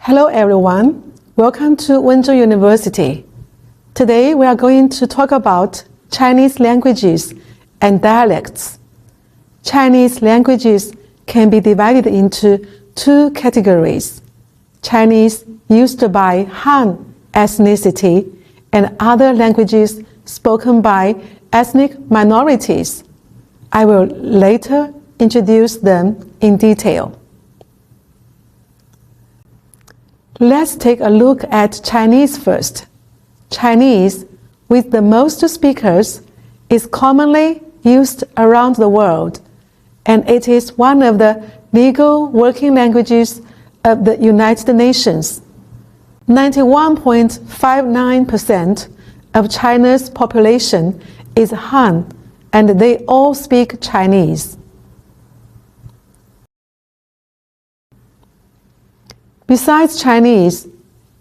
Hello everyone, welcome to Wenzhou University. Today we are going to talk about Chinese languages and dialects. Chinese languages can be divided into two categories: Chinese used by Han ethnicity and other languages spoken by ethnic minorities. I will later introduce them in detail. Let's take a look at Chinese first. Chinese, with the most speakers, is commonly used around the world, and it is one of the legal working languages of the United Nations. 91.59% of China's population is Han, and they all speak Chinese. Besides Chinese,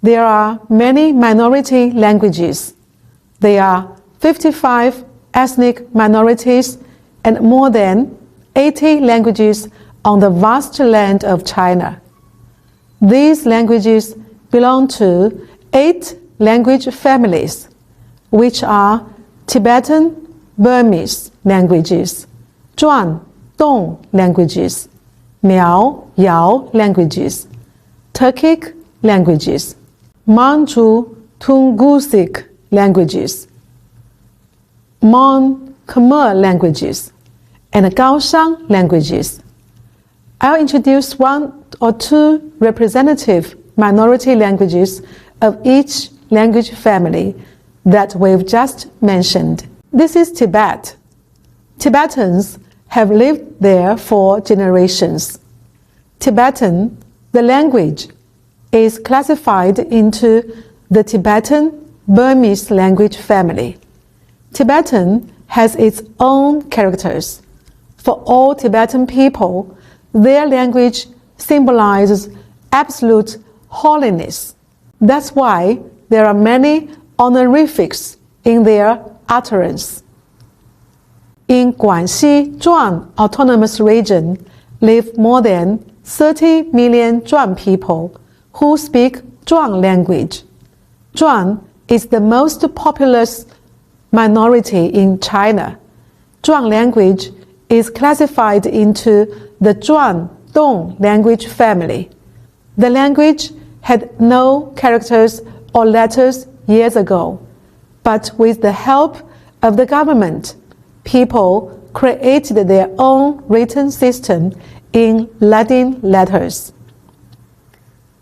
there are many minority languages. There are 55 ethnic minorities and more than 80 languages on the vast land of China. These languages belong to 8 language families, which are Tibetan Burmese languages, Zhuang Dong languages, Miao Yao languages, Turkic languages, Manchu Tungusic languages, Mon Khmer languages, and Gaoshan languages. I'll introduce one or two representative minority languages of each language family that we've just mentioned. This is Tibet. Tibetans have lived there for generations. Tibetan, the language, is classified into the Tibetan Burmese language family. Tibetan has its own characters. For all Tibetan people, their language symbolizes absolute holiness. That's why there are many honorifics in their utterance. In Guangxi Zhuang Autonomous Region live more than 30 million Zhuang people who speak Zhuang language. Zhuang is the most populous minority in China. Zhuang language is classified into the Zhuang Dong language family. The language had no characters or letters years ago, but with the help of the government, people created their own written system in Latin letters.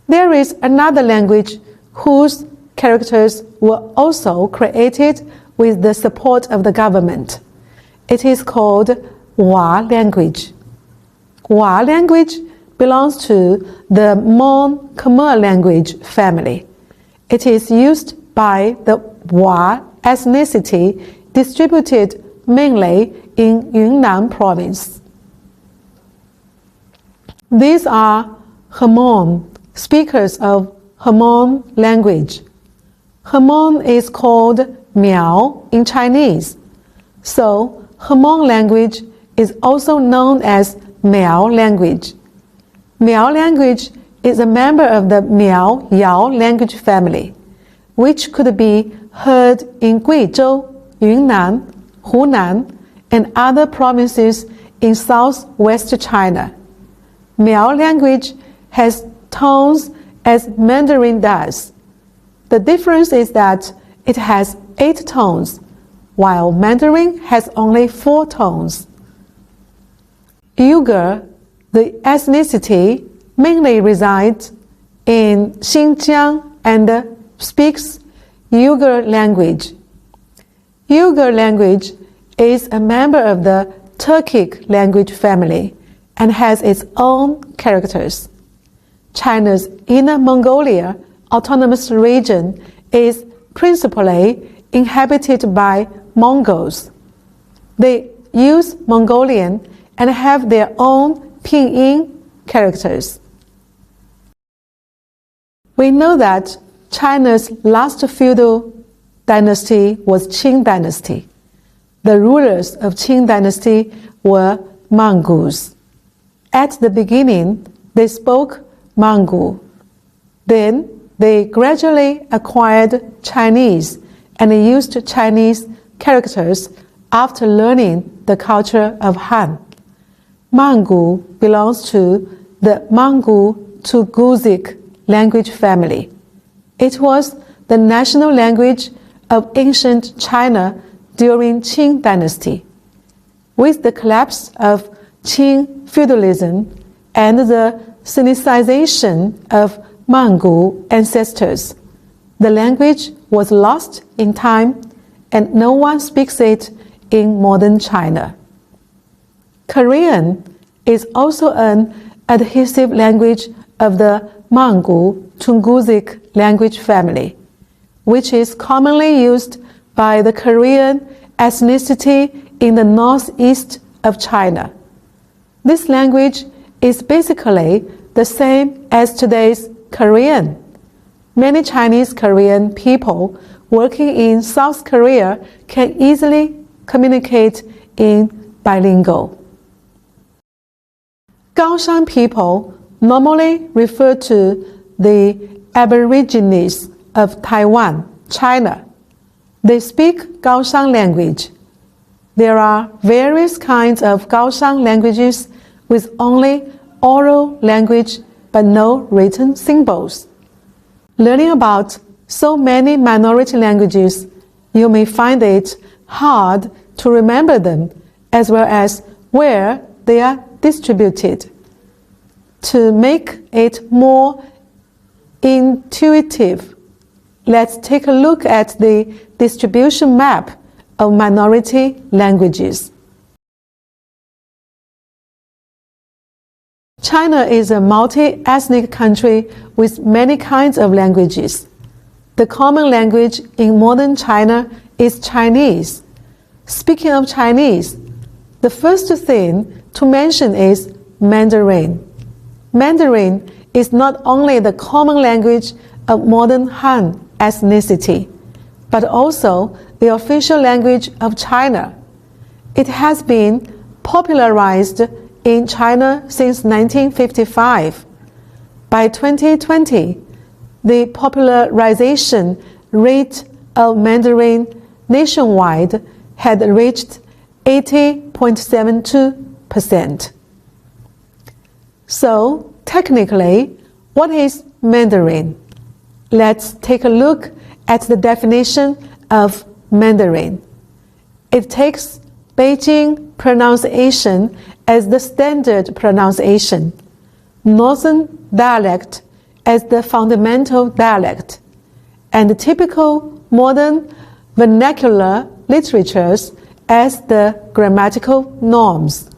There is another language whose characters were also created with the support of the government. It is called Wa language. Wa language belongs to the Mon Khmer language family. It is used by the Wa ethnicity distributed mainly in Yunnan province. These are Hmong, speakers of Hmong language. Hmong is called Miao in Chinese, so Hmong language is also known as Miao language. Miao language is a member of the Miao Yao language family, which could be heard in Guizhou, Yunnan, Hunan, and other provinces in southwest China. Miao language has tones as Mandarin does. The difference is that it has 8 tones, while Mandarin has only 4 tones. Uyghur, the ethnicity, mainly resides in Xinjiang and speaks Uyghur language. Uyghur language is a member of the Turkic language family and has its own characters. China's Inner Mongolia Autonomous Region is principally inhabited by Mongols. They use Mongolian and have their own Pinyin characters. We know that China's last feudal dynasty was Qing dynasty. The rulers of Qing dynasty were Mongols. At the beginning, they spoke Mongol. Then they gradually acquired Chinese and used Chinese characters after learning the culture of Han. Mangu belongs to the Mangu-Tungusic language family. It was the national language of ancient China during Qing dynasty. With the collapse of Qing feudalism and the Sinicization of Mangu ancestors, the language was lost in time and no one speaks it in modern China. Korean is also an adhesive language of the Mangu-Tungusic language family, which is commonly used by the Korean ethnicity in the northeast of China. This language is basically the same as today's Korean. Many Chinese Korean people working in South Korea can easily communicate in bilingual. Kaohsiung people normally refer to the Aborigines of Taiwan, China. They speak Kaohsiung language. There are various kinds of Kaohsiung languages with only oral language but no written symbols. Learning about so many minority languages, you may find it hard to remember them as well as where they are distributed. To make it more intuitive, let's take a look at the distribution map of minority languages. China is a multi-ethnic country with many kinds of languages. The common language in modern China is Chinese. Speaking of Chinese, the first thing to mention is Mandarin. Mandarin is not only the common language of modern Han ethnicity, but also the official language of China. It has been popularized in China since 1955. By 2020, the popularization rate of Mandarin nationwide had reached 80.72%. So, technically, what is Mandarin? Let's take a look at the definition of Mandarin. It takes Beijing pronunciation as the standard pronunciation, Northern dialect as the fundamental dialect, and typical modern vernacular literatures as the grammatical norms.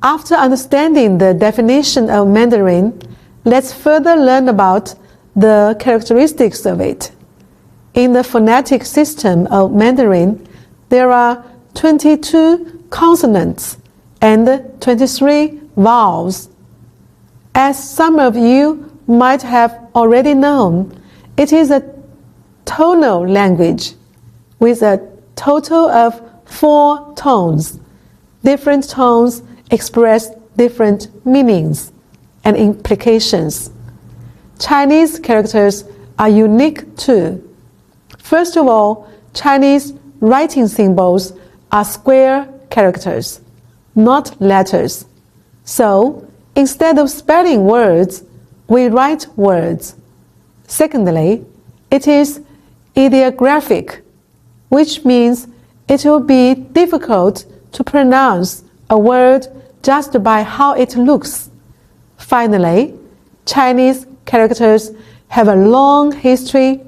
After understanding the definition of Mandarin, let's further learn about the characteristics of it. In the phonetic system of Mandarin, there are 22 consonants and 23 vowels. As some of you might have already known, it is a tonal language with a total of 4 tones. Different tones express different meanings and implications. Chinese characters are unique too. First of all, Chinese writing symbols are square characters, not letters. So, instead of spelling words, we write words. Secondly, it is ideographic, which means it will be difficult to pronounce a word just by how it looks. Finally, Chinese characters have a long history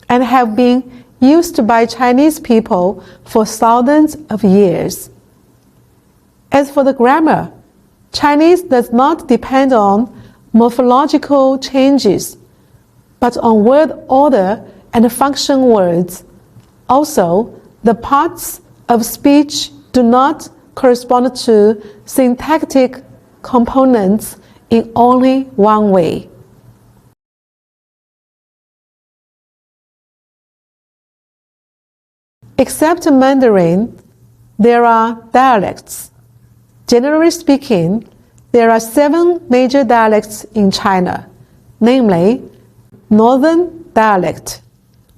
and have been used by Chinese people for thousands of years. As for the grammar, Chinese does not depend on morphological changes, but on word order and function words. Also, the parts of speech do not correspond to syntactic components in only one way. Except Mandarin, there are dialects. Generally speaking, there are 7 major dialects in China, namely Northern dialect,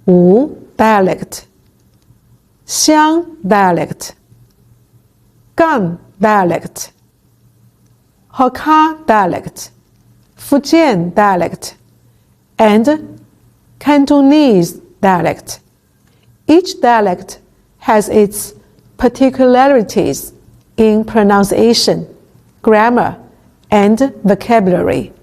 Wu dialect, Xiang dialect, Gan dialect, Hakka dialect, Fujian dialect, and Cantonese dialect. Each dialect has its particularities in pronunciation, grammar, and vocabulary.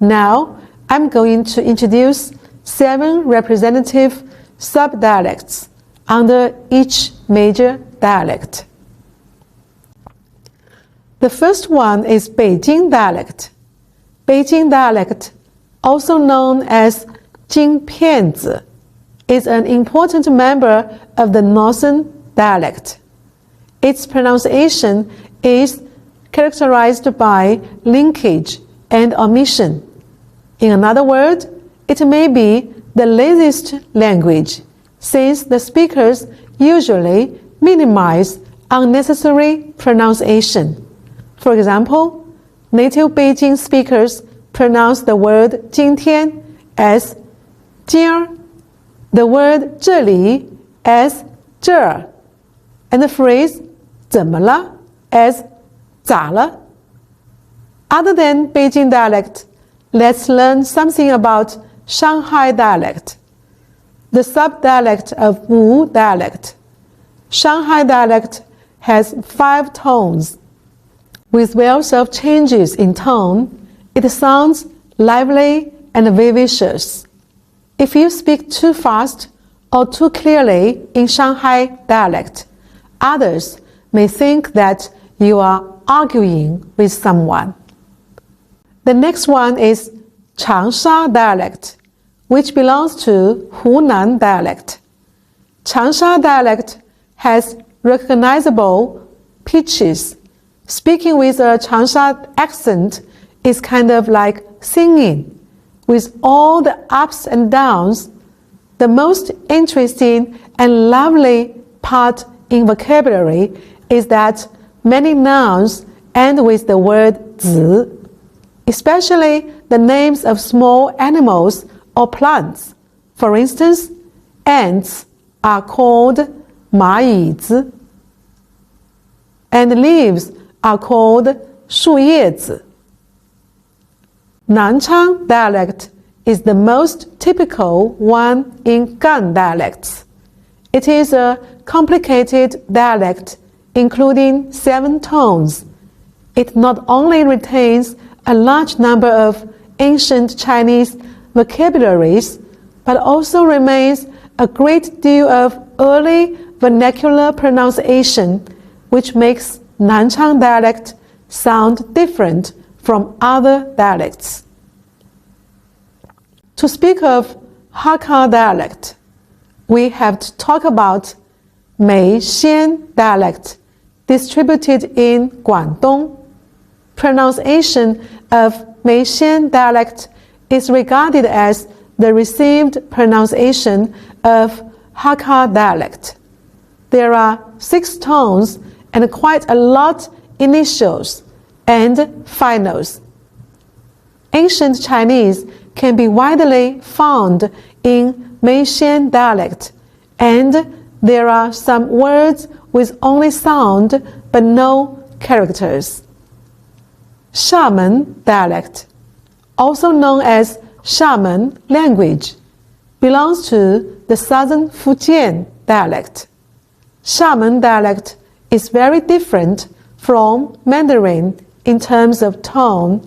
Now, I'm going to introduce 7 representative subdialects under each major dialect. The first one is Beijing dialect. Beijing dialect, also known as Jingpianzi, is an important member of the Northern dialect. Its pronunciation is characterized by linkage and omission. In another word, it may be the laziest language, since the speakers usually minimize unnecessary pronunciation. For example, native Beijing speakers pronounce the word 今天 as 今儿, the word 这里 as 这儿, and the phrase 怎么了 as 咋了. Other than Beijing dialect, let's learn something about Shanghai dialect, the subdialect of Wu dialect. Shanghai dialect has 5 tones. With wealth of changes in tone, it sounds lively and vivacious. If you speak too fast or too clearly in Shanghai dialect, others may think that you are arguing with someone. The next one is Changsha dialect, which belongs to Hunan dialect. Changsha dialect has recognizable pitches. Speaking with a Changsha accent is kind of like singing, with all the ups and downs. The most interesting and lovely part in vocabulary is that many nouns end with the word 子, especially the names of small animals or plants. For instance, ants are called 蚂蚁子, and leaves are called 树叶子. Nanchang dialect is the most typical one in Gan dialects. It is a complicated dialect including 7 tones. It not only retains a large number of ancient Chinese vocabularies, but also remains a great deal of early vernacular pronunciation, which makes Nanchang dialect sound different from other dialects. To speak of Hakka dialect, we have to talk about Meixian dialect, distributed in Guangdong. Pronunciation of Meixian dialect is regarded as the received pronunciation of Hakka dialect. There are 6 tones and quite a lot initials and finals. Ancient Chinese can be widely found in Meixian dialect, and there are some words with only sound but no characters. Xiamen dialect, also known as Xiamen language, belongs to the southern Fujian dialect. Xiamen dialect is very different from Mandarin in terms of tone.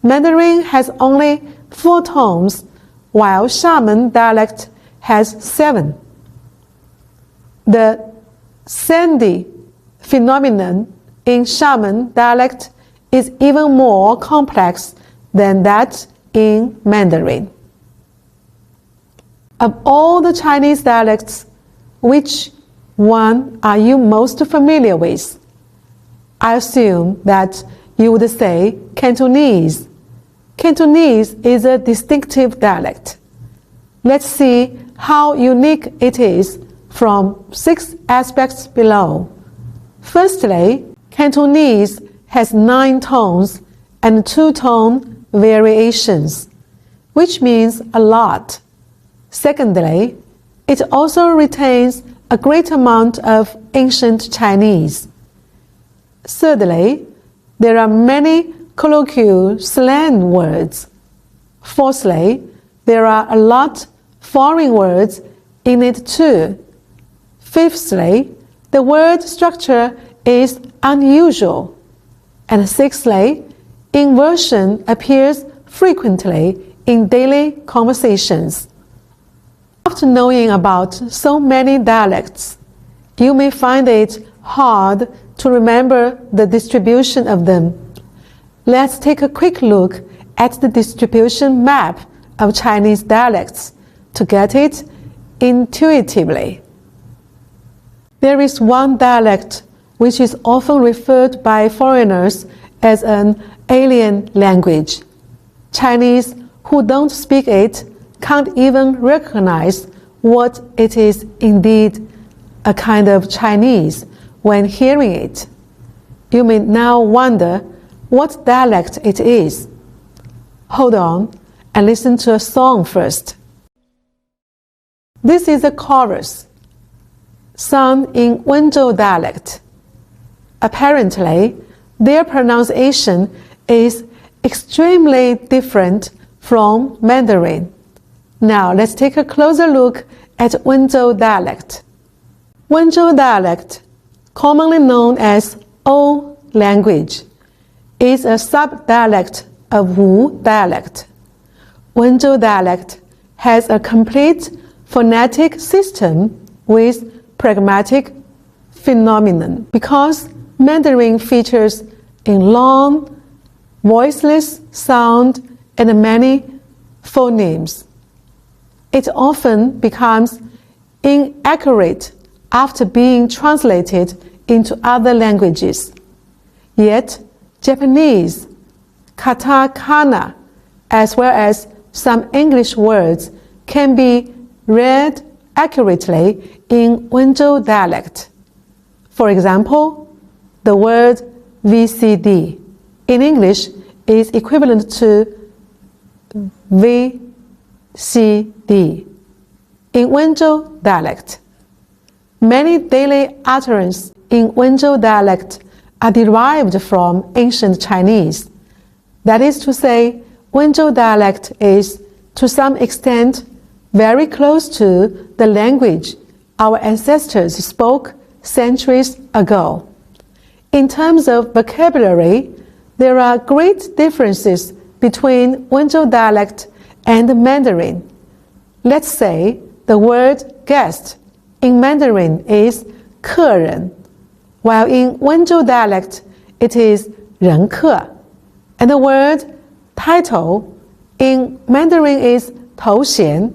Mandarin has only 4 tones, while Xiamen dialect has 7. The sandy phenomenon in Xiamen dialect is even more complex than that in Mandarin. Of all the Chinese dialects, which one are you most familiar with? I assume that you would say Cantonese. Cantonese is a distinctive dialect. Let's see how unique it is from 6 aspects below. Firstly, Cantonese has 9 tones and 2-tone variations. which means a lot. Secondly, it also retains a great amount of ancient Chinese. Thirdly, there are many colloquial slang words. Fourthly, there are a lot foreign words in it too. Fifthly, the word structure is unusual. And sixthly, inversion appears frequently in daily conversations. After knowing about so many dialects, you may find it hard to remember the distribution of them. Let's take a quick look at the distribution map of Chinese dialects to get it intuitively. There is one dialect which is often referred by foreigners as an alien language. Chinese who don't speak it can't even recognize what it is indeed a kind of Chinese when hearing it. You may now wonder what dialect it is. Hold on and listen to a song first. This is a chorus, sung in Wenzhou dialect. Apparently, their pronunciation is extremely different from Mandarin. Now let's take a closer look at Wenzhou dialect. Wenzhou dialect, commonly known as O language, is a sub-dialect of Wu dialect. Wenzhou dialect has a complete phonetic system with pragmatic phenomenon because Mandarin features in long, voiceless sound and many phonemes. It often becomes inaccurate after being translated into other languages. Yet, Japanese, katakana, as well as some English words can be read accurately in Wenzhou dialect. For example, the word VCD in English is equivalent to VCD in Wenzhou dialect. Many daily utterances in Wenzhou dialect are derived from ancient Chinese. That is to say, Wenzhou dialect is, to some extent, very close to the language our ancestors spoke centuries ago. In terms of vocabulary, there are great differences between Wenzhou dialect and Mandarin. Let's say the word guest in Mandarin is 客人, while in Wenzhou dialect it is 人客, and the word title in Mandarin is 头衔,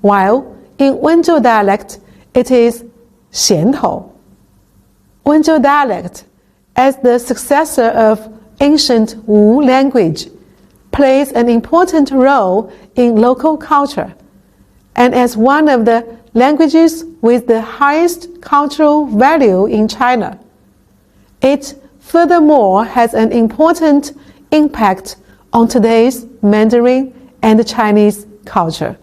while in Wenzhou dialect it is 衔头. Wenzhou dialect, as the successor of ancient Wu language, plays an important role in local culture, and as one of the languages with the highest cultural value in China. It furthermore has an important impact on today's Mandarin and Chinese culture.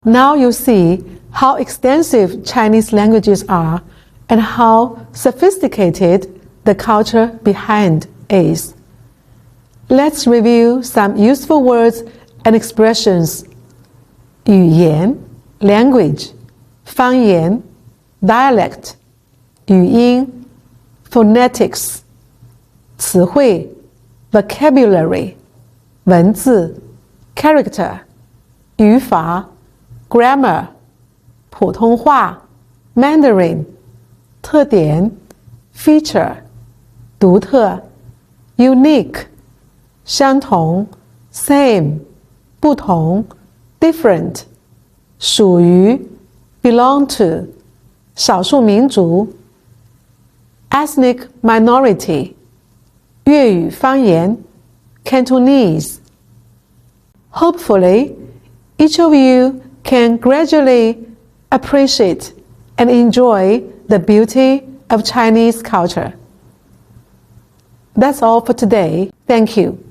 Now you see how extensive Chinese languages are and how sophisticated the culture behind is. Let's review some useful words and expressions. 语言 language, 方言 dialect, 语音 phonetics, 词汇 vocabulary, 文字 character, 语法 grammar, 普通话 Mandarin, 特点 feature, 独特 unique, 相同 same, 不同 different, 属于 belong to, 少数民族 ethnic minority, 粤语方言 Cantonese. Hopefully, each of you can gradually appreciate and enjoy the beauty of Chinese culture. That's all for today. Thank you.